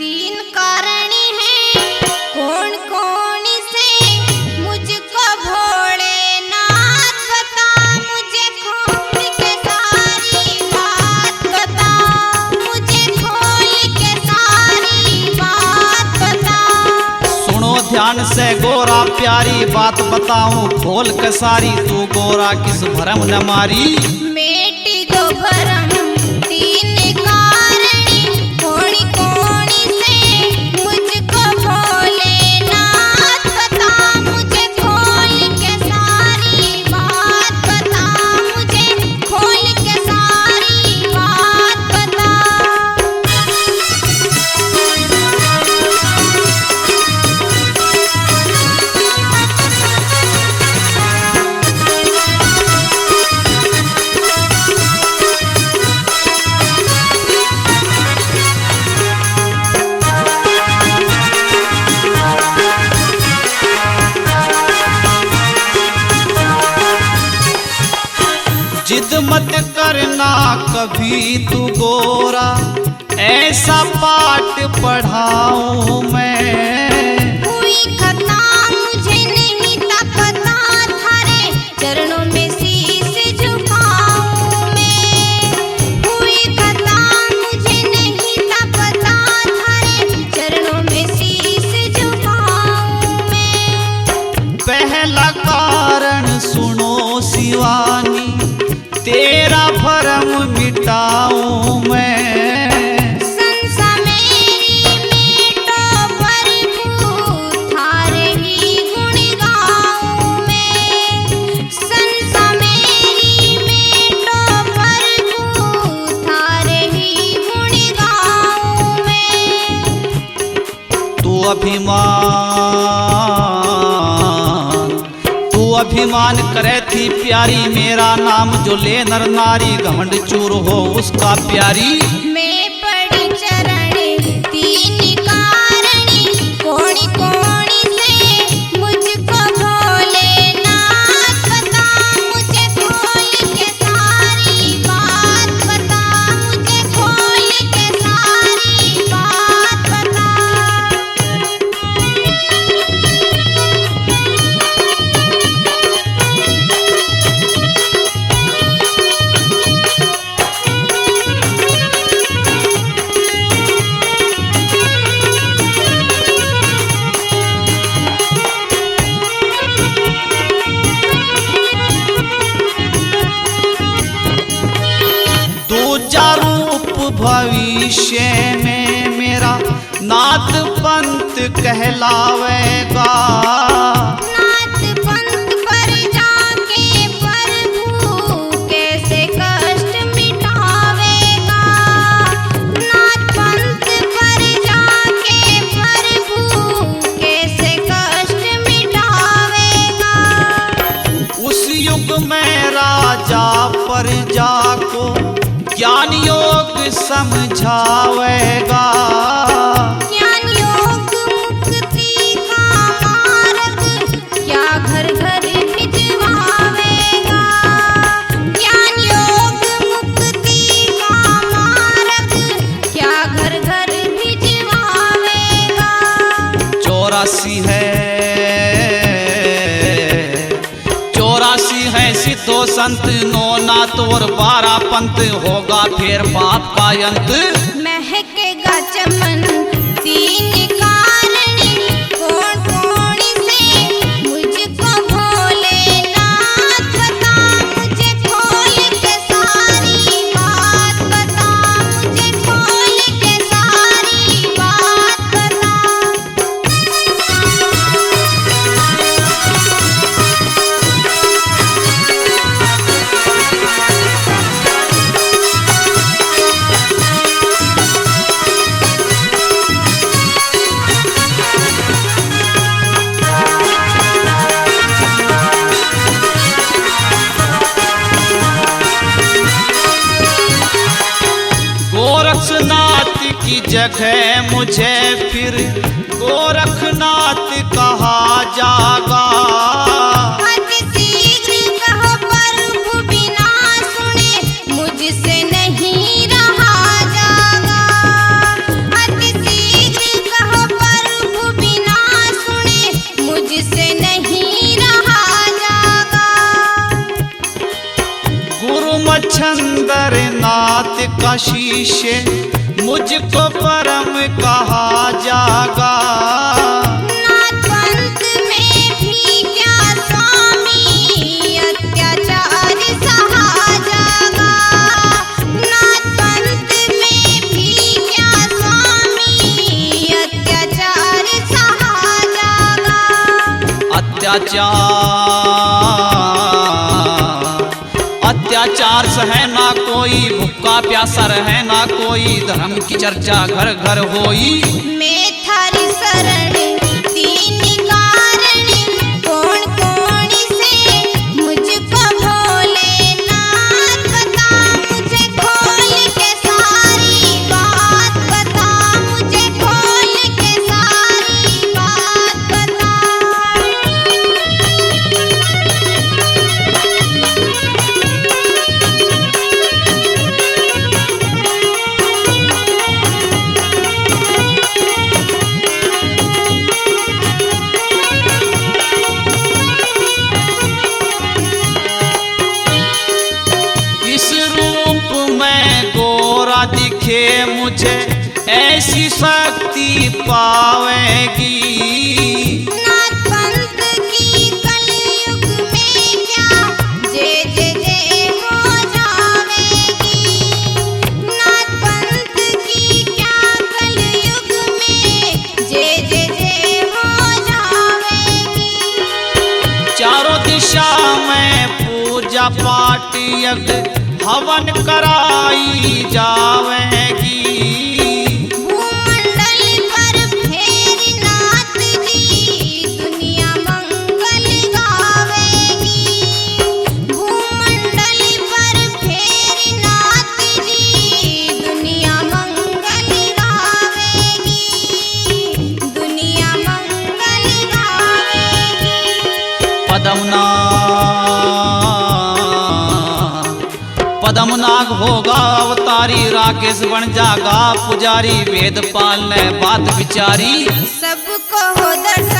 तीन कारण हैं कौन कौन से मुझको भोलेनाथ बता, मुझे खोल के सारी बात बता, मुझे खोल के सारी बात बता। सुनो ध्यान से गोरा प्यारी बात बताऊं खोल के सारी, तू गोरा किस भरम न मारी। मेटी दो भरम तीन कारण कौन कौन से मुझको भोलेनाथ बता, मुझे खोल के सारी बात बता, मुझे खोल के सारी बात बता। जिद मत करना कभी तू गोरा, ऐसा पाठ पढ़ाऊं मैं। हुई खता मुझे नहीं था पता, थारे चरणों में शीश झुकाऊं मैं। हुई खता मुझे नहीं था पता, थारे चरणों में शीश झुकाऊं मैं। पहला कारण सुनो शिवानी, तेरा भरम मिटाऊं मैं। संसा मेरी मेटो प्रभु, थारे ही गुण गाऊं मैं। संसा मेरी मेटो प्रभु, थारे ही गुण गाऊं मैं। तू अभिमान करे थी प्यारी, मेरा नाम जो ले नर नारी, घमंड चूर हो उसका प्यारी। मैं पड़ी चरण तीन कारण कौन कौन से मुझको भोलेनाथ बता, मुझे खोल के सारी बात बता, मुझे खोल के सारी बात बता। दूजा रूप भविष्य में मेरा नाथ पंथ कहलावेगा। नाथ पंथ पर जाके प्रभु कैसे कष्ट मिटावेगा। नाथ पंथ पर जाके प्रभु कैसे कष्ट मिटावेगा। उस युग में राजा प्रजा को ज्ञान योग समझावेगा। ज्ञान योग मुक्ति का मार्ग क्या घर घर भिजवावेगा। ज्ञान योग मुक्ति का मार्ग क्या घर घर भिजवावेगा। 84 है सिद्धो संत, 9 नाथ और 12 पंथ, होगा फिर पाप का अंत। महकेगा चमन तीन कारण कौन कौन से मुझको भोलेनाथ बता, मुझे खोल के सारी बात बता, मुझे खोल के सारी बात बता। गोरखनाथ की जगह मुझे फिर गोरखनाथ कहा जागा। अति शीघ्र कहो प्रभु बिना सुने मुझसे नहीं रहा जागा। अति शीघ्र का शीशे मुझको परम कहा जागा। नाथ पंथ में भी क्या स्वामी अत्याचार सहा जागा। नाथ पंथ में भी क्या स्वामी अत्याचार सहा जागा। अत्याचार सहे ना कोई, भूखा प्यासा रहे ना कोई, धर्म की चर्चा घर घर होई। मैं थारी शरण तीन कारण, कौन कौन से मुझको भोलेनाथ बता। मुझे खोल के सारी बात बता, मुझे खोल के सारी बात बता। इस रूप में गोरा दिखे मुझे, ऐसी शक्ति पावेगी। नाथ पंथ की कलयुग में क्या जय जय जय हो जावेगी। नाथ पंथ की क्या कलयुग में जय जय जय हो जावेगी। चारों दिशा में पूजा पाठ यज्ञ हवन कराई जावेगी। भूमंडल पर फेर नाथ जी दुनिया मंगल गावेगी। भूमंडल पर फेर नाथ जी दुनिया मंगल गावेगी। दुनिया मंगल गावेगी। पदमनाग होगा अवतारी, राकेश बन जागा पुजारी, वेद पाल ने बात विचारी। सबको हो दर्शन